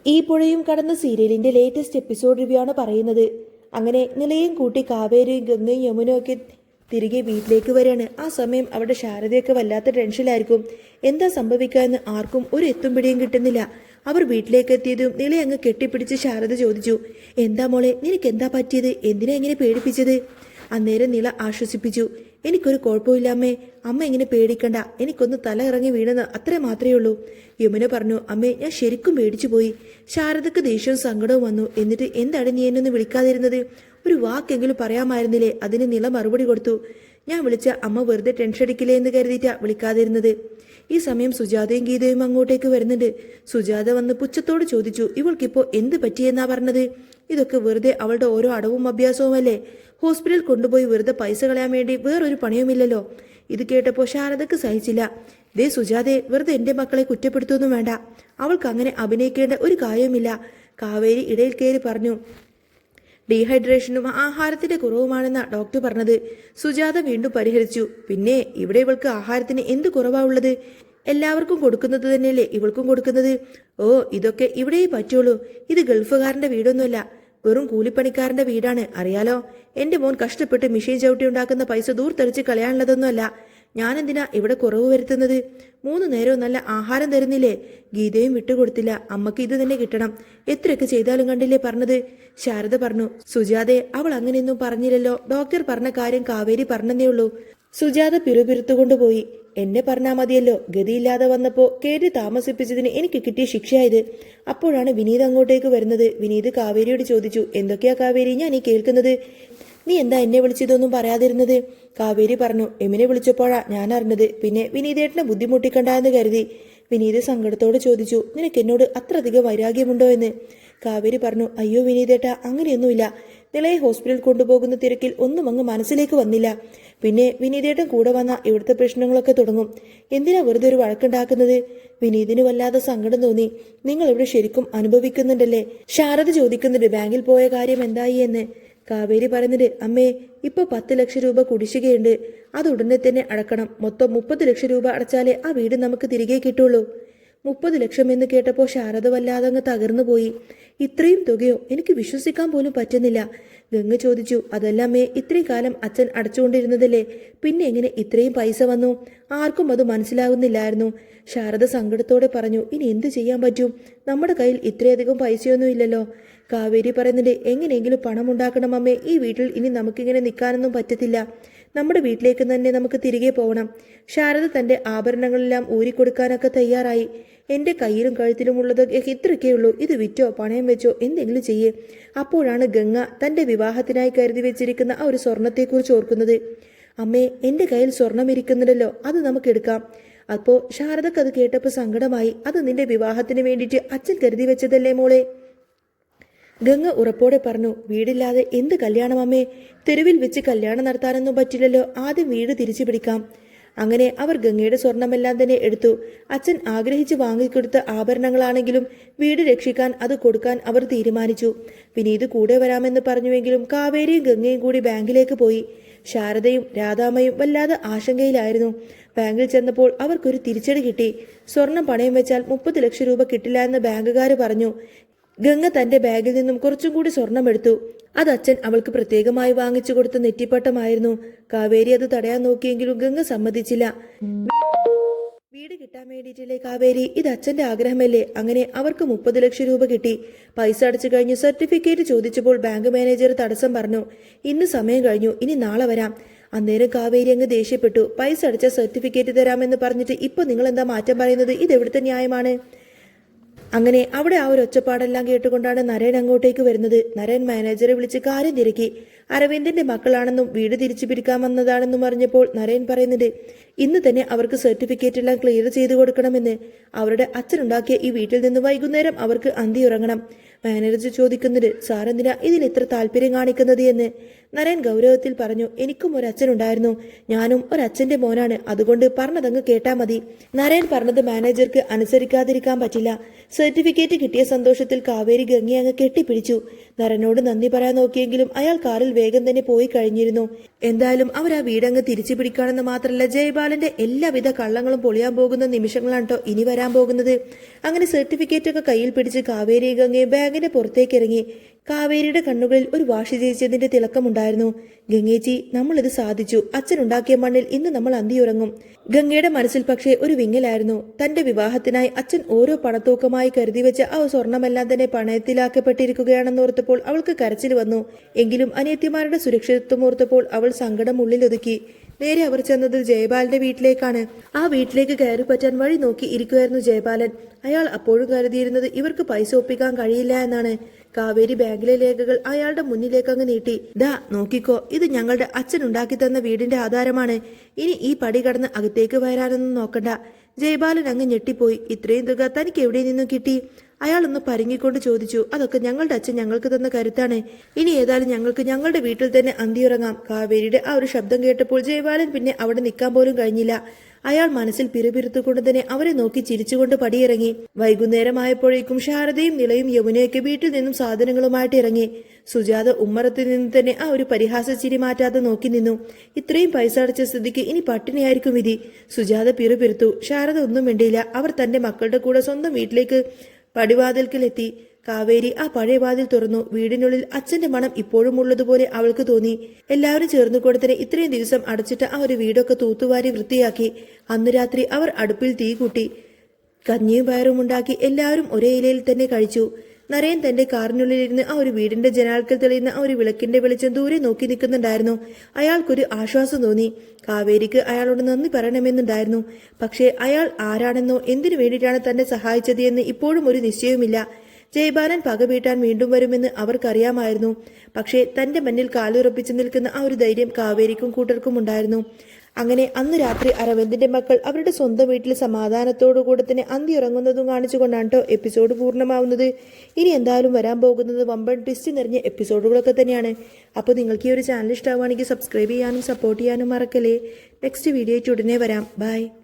ഈ പുഴയും കടന്ന സീരിയലിന്റെ ലേറ്റസ്റ്റ് എപ്പിസോഡ് റിവ്യൂ ആണ് പറയുന്നത്. അങ്ങനെ നിലയും കൂട്ടി കാവേരിയും ഗംഗയും യമുനയും ഒക്കെ തിരികെ വീട്ടിലേക്ക് വരികയാണ്. ആ സമയം അവിടെ ശാരദയൊക്കെ വല്ലാത്ത ടെൻഷനിലായിരിക്കും. എന്താ സംഭവിക്കുക എന്ന് ആർക്കും ഒരു എത്തും പിടിയും കിട്ടുന്നില്ല. അവർ വീട്ടിലേക്ക് എത്തിയതും നില അങ്ങ് കെട്ടിപ്പിടിച്ച് ശാരദ ചോദിച്ചു, എന്താ മോളെ, നിനക്ക് എന്താ പറ്റിയത്? എന്തിനാ ഇങ്ങനെ പേടിപ്പിച്ചത്? അന്നേരം നില ആശ്വസിപ്പിച്ചു, എനിക്കൊരു കുഴപ്പമില്ല അമ്മേ, അമ്മ ഇങ്ങനെ പേടിക്കണ്ട, എനിക്കൊന്ന് തല ഇറങ്ങി വീണെന്ന് അത്രേ മാത്രമേ ഉള്ളൂ. യമുന പറഞ്ഞു, അമ്മേ ഞാൻ ശരിക്കും പേടിച്ചു പോയി. ശാരദക്ക് ദേഷ്യവും സങ്കടവും വന്നു. എന്നിട്ട് എന്താണ് നീ എന്നൊന്ന് വിളിക്കാതിരുന്നത്? ഒരു വാക്കെങ്കിലും പറയാമായിരുന്നില്ലേ? അതിന് നില മറുപടി കൊടുത്തു, ഞാൻ വിളിച്ച അമ്മ വെറുതെ ടെൻഷൻ അടിക്കില്ലേ എന്ന് കരുതിയിട്ടാ വിളിക്കാതിരുന്നത്. ഈ സമയം സുജാതയും ഗീതയും അങ്ങോട്ടേക്ക് വരുന്നുണ്ട്. സുജാത വന്ന് പുച്ഛത്തോട് ചോദിച്ചു, ഇവൾക്കിപ്പോ എന്ത് പറ്റിയെന്നാ പറഞ്ഞത്? ഇതൊക്കെ വെറുതെ അവളുടെ ഓരോ അടവും അഭ്യാസവുമല്ലേ? ഹോസ്പിറ്റലിൽ കൊണ്ടുപോയി വെറുതെ പൈസ കളയാൻ വേണ്ടി വേറൊരു പണിയുമില്ലല്ലോ. ഇത് കേട്ടപ്പോൾ ശാരദക്ക് സഹിച്ചില്ല. ദേ സുജാതെ, വെറുതെ എന്റെ മക്കളെ കുറ്റപ്പെടുത്തൊന്നും വേണ്ട. അവൾക്ക് അങ്ങനെ അഭിനയിക്കേണ്ട ഒരു കാര്യവുമില്ല. കാവേരി ഇടയിൽ കയറി പറഞ്ഞു, ഡീഹൈഡ്രേഷനും ആഹാരത്തിന്റെ കുറവുമാണെന്നാ ഡോക്ടർ പറഞ്ഞത്. സുജാത വീണ്ടും പരിഹരിച്ചു, പിന്നെ ഇവിടെ ഇവൾക്ക് ആഹാരത്തിന് എന്ത് കുറവാ ഉള്ളത്? എല്ലാവർക്കും കൊടുക്കുന്നത് തന്നെയല്ലേ ഇവൾക്കും കൊടുക്കുന്നത്. ഓ, ഇതൊക്കെ ഇവിടെയേ പറ്റുള്ളൂ. ഇത് ഗൾഫുകാരന്റെ വീടൊന്നുമല്ല, വെറും കൂലിപ്പണിക്കാരന്റെ വീടാണ്, അറിയാലോ. എന്റെ മോൻ കഷ്ടപ്പെട്ട് മിഷീൻ ചവിട്ടി ഉണ്ടാക്കുന്ന പൈസ ദൂർത്തെറിച്ച് കളയാനുള്ളതൊന്നുമല്ല. ഞാനെന്തിനാ ഇവിടെ കുറവ് വരുത്തുന്നത്? 3 നേരവും നല്ല ആഹാരം തരുന്നില്ലേ? ഗീതയും വിട്ടുകൊടുത്തില്ല. അമ്മക്ക് ഇത് തന്നെ കിട്ടണം. എത്രയൊക്കെ ചെയ്താലും കണ്ടില്ലേ പറഞ്ഞത്? ശാരദ പറഞ്ഞു, സുജാതെ, അവൾ അങ്ങനെയൊന്നും പറഞ്ഞില്ലല്ലോ. ഡോക്ടർ പറഞ്ഞ കാര്യം കാവേരി പറഞ്ഞതേ ഉള്ളൂ. സുജാത പിറുപിറുത്തുകൊണ്ടുപോയി, എന്നെ പറഞ്ഞാൽ മതിയല്ലോ. ഗതിയില്ലാതെ വന്നപ്പോ കയറി താമസിപ്പിച്ചതിന് എനിക്ക് കിട്ടിയ ശിക്ഷയായത്. അപ്പോഴാണ് വിനീത് അങ്ങോട്ടേക്ക് വരുന്നത്. വിനീത് കാവേരിയോട് ചോദിച്ചു, എന്തൊക്കെയാ കാവേരി ഞാൻ ഈ കേൾക്കുന്നത്? നീ എന്താ എന്നെ വിളിച്ചതൊന്നും പറയാതിരുന്നത്? കാവേരി പറഞ്ഞു, എമിനെ വിളിച്ചപ്പോഴാ ഞാൻ അറിഞ്ഞത്. പിന്നെ വിനീതേട്ടനെ ബുദ്ധിമുട്ടിക്കണ്ട എന്ന് കരുതി. വിനീത് സങ്കടത്തോട് ചോദിച്ചു, നിനക്ക് എന്നോട് അത്രയധികം വൈരാഗ്യമുണ്ടോ എന്ന്? കാവേരി പറഞ്ഞു, അയ്യോ വിനീതേട്ട, അങ്ങനെയൊന്നുമില്ല. നിലയെ ഹോസ്പിറ്റലിൽ കൊണ്ടുപോകുന്ന തിരക്കിൽ ഒന്നും അങ്ങ് മനസ്സിലേക്ക് വന്നില്ല. പിന്നെ വിനീതേട്ടൻ കൂടെ വന്ന ഇവിടുത്തെ പ്രശ്നങ്ങളൊക്കെ തുടങ്ങും. എന്തിനാ വെറുതെ ഒരു വഴക്കുണ്ടാക്കുന്നത്? വിനീതിന് വല്ലാതെ സങ്കടം തോന്നി. നിങ്ങൾ ഇവിടെ ശരിക്കും അനുഭവിക്കുന്നുണ്ടല്ലേ? ശാരദ ചോദിക്കുന്നുണ്ട്, ബാങ്കിൽ പോയ കാര്യം എന്തായി എന്ന്. കാവേരി പറയുന്നുണ്ട്, അമ്മേ, ഇപ്പൊ 10 ലക്ഷം രൂപ കുടിശ്ശികയുണ്ട്. അത് ഉടനെ തന്നെ അടക്കണം. മൊത്തം 30 ലക്ഷം രൂപ അടച്ചാലേ ആ വീട് നമുക്ക് തിരികെ കിട്ടുള്ളൂ. 30 ലക്ഷം എന്ന് കേട്ടപ്പോൾ ശാരദ വല്ലാതെ അങ്ങ് തകർന്നു പോയി. ഇത്രയും തുകയോ? എനിക്ക് വിശ്വസിക്കാൻ പോലും പറ്റുന്നില്ല. ഗംഗ ചോദിച്ചു, അതല്ലമ്മേ, ഇത്രയും കാലം അച്ഛൻ അടച്ചുകൊണ്ടിരുന്നതല്ലേ, പിന്നെ എങ്ങനെ ഇത്രയും പൈസ വന്നു? ആർക്കും അത് മനസ്സിലാകുന്നില്ലായിരുന്നു. ശാരദ സങ്കടത്തോടെ പറഞ്ഞു, ഇനി എന്ത് ചെയ്യാൻ പറ്റും? നമ്മുടെ കയ്യിൽ ഇത്രയധികം പൈസയൊന്നും ഇല്ലല്ലോ. കാവേരി പറയുന്നുണ്ട്, എങ്ങനെയെങ്കിലും പണം ഉണ്ടാക്കണം അമ്മേ. ഈ വീട്ടിൽ ഇനി നമുക്കിങ്ങനെ നിൽക്കാനൊന്നും പറ്റത്തില്ല. നമ്മുടെ വീട്ടിലേക്ക് തന്നെ നമുക്ക് തിരികെ പോകണം. ശാരദ തന്റെ ആഭരണങ്ങളെല്ലാം ഊരിക്കൊടുക്കാനൊക്കെ തയ്യാറായി. എന്റെ കയ്യിലും കഴുത്തിലും ഉള്ളത് ഇത്രയൊക്കെ ഉള്ളൂ. ഇത് വിറ്റോ പണയം വെച്ചോ എന്തെങ്കിലും ചെയ്യേ. അപ്പോഴാണ് ഗംഗ തന്റെ വിവാഹത്തിനായി കരുതി വെച്ചിരിക്കുന്ന ആ ഒരു സ്വർണത്തെക്കുറിച്ച് ഓർക്കുന്നത്. അമ്മേ, എന്റെ കയ്യിൽ സ്വർണം ഇരിക്കുന്നുണ്ടല്ലോ, അത് നമുക്ക് എടുക്കാം. അപ്പോ ശാരദക്ക് അത് കേട്ടപ്പോൾ സങ്കടമായി. അത് നിന്റെ വിവാഹത്തിന് വേണ്ടിയിട്ട് അച്ഛൻ കരുതി വെച്ചതല്ലേ മോളെ? ഗംഗ ഉറപ്പോടെ പറഞ്ഞു, വീടില്ലാതെ എന്ത് കല്യാണം അമ്മേ? തെരുവിൽ വെച്ച് കല്യാണം നടത്താനൊന്നും പറ്റില്ലല്ലോ. ആദ്യം വീട് തിരിച്ചു പിടിക്കാം. അങ്ങനെ അവർ ഗംഗയുടെ സ്വർണമെല്ലാം തന്നെ എടുത്തു. അച്ഛൻ ആഗ്രഹിച്ച് വാങ്ങിക്കൊടുത്ത ആഭരണങ്ങളാണെങ്കിലും വീട് രക്ഷിക്കാൻ അത് കൊടുക്കാൻ അവർ തീരുമാനിച്ചു. വിനീത് കൂടെ വരാമെന്ന് പറഞ്ഞുവെങ്കിലും കാവേരിയും ഗംഗയും കൂടി ബാങ്കിലേക്ക് പോയി. ശാരദയും രാധാമയും വല്ലാതെ ആശങ്കയിലായിരുന്നു. ബാങ്കിൽ ചെന്നപ്പോൾ അവർക്കൊരു തിരിച്ചടി കിട്ടി. സ്വർണം പണയം വെച്ചാൽ 30 ലക്ഷം രൂപ കിട്ടില്ല എന്ന് ബാങ്കുകാർ പറഞ്ഞു. ഗംഗ തന്റെ ബാഗിൽ നിന്നും കുറച്ചും കൂടി സ്വർണം എടുത്തു. അത് അച്ഛൻ അവൾക്ക് പ്രത്യേകമായി വാങ്ങിച്ചു കൊടുത്ത നെറ്റിപ്പട്ടമായിരുന്നു. കാവേരി അത് തടയാൻ നോക്കിയെങ്കിലും ഗംഗ സമ്മതിച്ചില്ല. വീട് കിട്ടാൻ വേണ്ടിയിട്ടില്ലേ കാവേരി? ഇത് അച്ഛന്റെ ആഗ്രഹമല്ലേ? അങ്ങനെ അവർക്ക് 30 ലക്ഷം രൂപ കിട്ടി. പൈസ അടച്ചു കഴിഞ്ഞ് സർട്ടിഫിക്കറ്റ് ചോദിച്ചപ്പോൾ ബാങ്ക് മാനേജർ തടസ്സം പറഞ്ഞു, ഇന്ന് സമയം കഴിഞ്ഞു, ഇനി നാളെ വരാം. അന്നേരം കാവേരി അങ്ങ് ദേഷ്യപ്പെട്ടു. പൈസ അടച്ച സർട്ടിഫിക്കറ്റ് തരാമെന്ന് പറഞ്ഞിട്ട് ഇപ്പൊ നിങ്ങൾ എന്താ മാറ്റം പറയുന്നത്? ഇത് എവിടുത്തെ ന്യായമാണ്? അങ്ങനെ അവിടെ ആ ഒരു ഒച്ചപ്പാടെല്ലാം കേട്ടുകൊണ്ടാണ് നരേൻ അങ്ങോട്ടേക്ക് വരുന്നത്. നരേൻ മാനേജറെ വിളിച്ച് കാര്യം തിരക്കി. അരവിന്ദന്റെ മക്കളാണെന്നും വീട് തിരിച്ചു പിടിക്കാൻ വന്നതാണെന്നും അറിഞ്ഞപ്പോൾ നരേൻ പറയുന്നുണ്ട്, ഇന്ന് തന്നെ അവർക്ക് സർട്ടിഫിക്കറ്റ് എല്ലാം ക്ലിയർ ചെയ്തു കൊടുക്കണമെന്ന്. അവരുടെ അച്ഛനുണ്ടാക്കിയ ഈ വീട്ടിൽ നിന്ന് വൈകുന്നേരം അവർക്ക് അന്തി ഉറങ്ങണം. മാനേജർ ചോദിക്കുന്നത്, സാറെന്തിനാ ഇതിൽ ഇത്ര താല്പര്യം കാണിക്കുന്നത് എന്ന്. നരേൻ ഗൗരവത്തിൽ പറഞ്ഞു, എനിക്കും ഒരച്ഛനുണ്ടായിരുന്നു. ഞാനും ഒരച്ഛന്റെ മോനാണ്. അതുകൊണ്ട് പറഞ്ഞതങ്ങ് കേട്ടാ മതി. നരേൻ പറഞ്ഞത് മാനേജർക്ക് അനുസരിക്കാതിരിക്കാൻ പറ്റില്ല. സർട്ടിഫിക്കറ്റ് കിട്ടിയ സന്തോഷത്തിൽ കാവേരി ഗംഗയെ അങ്ങ് കെട്ടിപ്പിടിച്ചു. നരനോട് നന്ദി പറയാൻ നോക്കിയെങ്കിലും അയാൾ കാറിൽ വേഗം തന്നെ പോയി കഴിഞ്ഞിരുന്നു. എന്തായാലും അവർ ആ വീടങ്ങ് തിരിച്ചു പിടിക്കുകയാണെന്ന് മാത്രമല്ല ജയബാ ജയബാലന്റെ എല്ലാവിധ കള്ളങ്ങളും പൊളിയാൻ പോകുന്ന നിമിഷങ്ങളാണ് കേട്ടോ ഇനി വരാൻ പോകുന്നത്. അങ്ങനെ സർട്ടിഫിക്കറ്റ് ഒക്കെ കയ്യിൽ പിടിച്ച് കാവേരി ഗംഗയെ ബാഗിന്റെ പുറത്തേക്ക് ഇറങ്ങി. കാവേരിയുടെ കണ്ണുകളിൽ ഒരു വാശി ജയിച്ചതിന്റെ തിളക്കമുണ്ടായിരുന്നു. ഗംഗേച്ചി, നമ്മളിത് സാധിച്ചു. അച്ഛനുണ്ടാക്കിയ മണ്ണിൽ ഇന്ന് നമ്മൾ അന്തിയുറങ്ങും. ഗംഗയുടെ മനസ്സിൽ പക്ഷേ ഒരു വിങ്ങലായിരുന്നു. തന്റെ വിവാഹത്തിനായി അച്ഛൻ ഓരോ പണത്തൂക്കമായി കരുതി വെച്ച ആ സ്വർണമെല്ലാം തന്നെ പണയത്തിലാക്കപ്പെട്ടിരിക്കുകയാണെന്നോർത്തപ്പോൾ അവൾക്ക് കരച്ചിൽ വന്നു. എങ്കിലും അനിയത്തിമാരുടെ സുരക്ഷിതത്വം ഓർത്തപ്പോൾ അവൾ സങ്കടം ഉള്ളിലൊതുക്കി. നേരെ അവർ ചെന്നത് ജയപാലന്റെ വീട്ടിലേക്കാണ്. ആ വീട്ടിലേക്ക് കയറി പറ്റാൻ വഴി നോക്കി ഇരിക്കുമായിരുന്നു ജയപാലൻ. അയാൾ അപ്പോഴും കരുതിയിരുന്നത് ഇവർക്ക് പൈസ ഒപ്പിക്കാൻ കഴിയില്ല എന്നാണ്. കാവേരി ബാങ്കിലെ രേഖകൾ അയാളുടെ മുന്നിലേക്ക് അങ്ങ് നീട്ടി. ദാ നോക്കിക്കോ, ഇത് ഞങ്ങളുടെ അച്ഛൻ ഉണ്ടാക്കി തന്ന വീടിന്റെ ആധാരമാണ്. ഇനി ഈ പടി കടന്ന് അകത്തേക്ക് വരാനൊന്നും നോക്കണ്ട. ജയപാലൻ അങ്ങ് ഞെട്ടിപ്പോയി. ഇത്രയും തുക തനിക്ക് എവിടെ നിന്നും കിട്ടി? അയാളൊന്ന് പരുങ്ങിക്കൊണ്ട് ചോദിച്ചു. അതൊക്കെ ഞങ്ങളുടെ അച്ഛൻ ഞങ്ങൾക്ക് തന്ന കരുത്താണ്. ഇനി ഏതായാലും ഞങ്ങൾക്ക് ഞങ്ങളുടെ വീട്ടിൽ തന്നെ അന്തിയുറങ്ങാം. കാവേരിയുടെ ആ ഒരു ശബ്ദം കേട്ടപ്പോൾ ജയപാലൻ പിന്നെ അവിടെ നിൽക്കാൻ പോലും കഴിഞ്ഞില്ല. അയാൾ മനസ്സിൽ പിറുപിറുത്തുകൊണ്ട് തന്നെ അവരെ നോക്കി ചിരിച്ചുകൊണ്ട് പടിയിറങ്ങി. വൈകുന്നേരമായപ്പോഴേക്കും ശാരദയും നിലയും യമുനയൊക്കെ വീട്ടിൽ നിന്നും സാധനങ്ങളുമായിട്ട് ഇറങ്ങി. സുജാത ഉമ്മറത്തിൽ നിന്ന് തന്നെ ആ ഒരു പരിഹാസ ചിരി മാറ്റാതെ നോക്കി നിന്നു. ഇത്രയും പൈസ അടച്ച സ്ഥിതിക്ക് ഇനി പട്ടിണിയായിരിക്കും വിധി. സുജാത പിറുപിറുത്തു. ശാരദ ഒന്നും വേണ്ടിയില്ല. അവർ തന്റെ മക്കളുടെ കൂടെ സ്വന്തം വീട്ടിലേക്ക് പടിവാതിൽക്കലെത്തി. കാവേരി ആ പഴയ വാതിൽ തുറന്നു. വീടിനുള്ളിൽ അച്ഛന്റെ മണം ഇപ്പോഴും ഉള്ളതുപോലെ അവൾക്ക് തോന്നി. എല്ലാവരും ചേർന്നു കൊടുത്തന്നെ ഇത്രയും ദിവസം അടച്ചിട്ട ആ ഒരു വീടൊക്കെ തൂത്തുവാരി വൃത്തിയാക്കി. അന്ന് രാത്രി അവർ അടുപ്പിൽ തീ കൂട്ടി കഞ്ഞിയും പയറും ഉണ്ടാക്കി എല്ലാവരും ഒരേ ഇലയിൽ തന്നെ കഴിച്ചു. നരയൻ തന്റെ കാറിനുള്ളിലിരുന്ന് ആ ഒരു വീടിന്റെ ജനാൽക്കൽ തെളിയുന്ന ആ ഒരു വിളക്കിന്റെ വെളിച്ചം ദൂരെ നോക്കി നിൽക്കുന്നുണ്ടായിരുന്നു. അയാൾക്കൊരു ആശ്വാസം തോന്നി. കാവേരിക്ക് അയാളോട് നന്ദി പറയണമെന്നുണ്ടായിരുന്നു. പക്ഷേ അയാൾ ആരാണെന്നോ എന്തിനു വേണ്ടിയിട്ടാണ് തന്നെ സഹായിച്ചത് എന്ന് ഇപ്പോഴും ഒരു നിശ്ചയവുമില്ല. ജയബാലൻ പക വീട്ടാൻ വീണ്ടും വരുമെന്ന് അവർക്കറിയാമായിരുന്നു. പക്ഷേ തന്റെ മുന്നിൽ കാലുറപ്പിച്ചു നിൽക്കുന്ന ആ ഒരു ധൈര്യം കാവേരിക്കും കൂട്ടർക്കും ഉണ്ടായിരുന്നു. അങ്ങനെ അന്ന് രാത്രി അരവിന്ദിന്റെ മക്കൾ അവരുടെ സ്വന്തം വീട്ടിൽ സമാധാനത്തോടുകൂടെ തന്നെ അന്തി ഇറങ്ങുന്നതും കാണിച്ചുകൊണ്ടാണ് കേട്ടോ എപ്പിസോഡ് പൂർണ്ണമാവുന്നത്. ഇനി എന്തായാലും വരാൻ പോകുന്നത് വമ്പൻ ട്വിസ്റ്റ് നിറഞ്ഞ എപ്പിസോഡുകളൊക്കെ തന്നെയാണ്. അപ്പോൾ നിങ്ങൾക്ക് ഈ ഒരു ചാനൽ ഇഷ്ടമാവുകയാണെങ്കിൽ സബ്സ്ക്രൈബ് ചെയ്യാനും സപ്പോർട്ട് ചെയ്യാനും മറക്കല്ലേ. നെക്സ്റ്റ് വീഡിയോ ഉടനെ വരാം. ബൈ.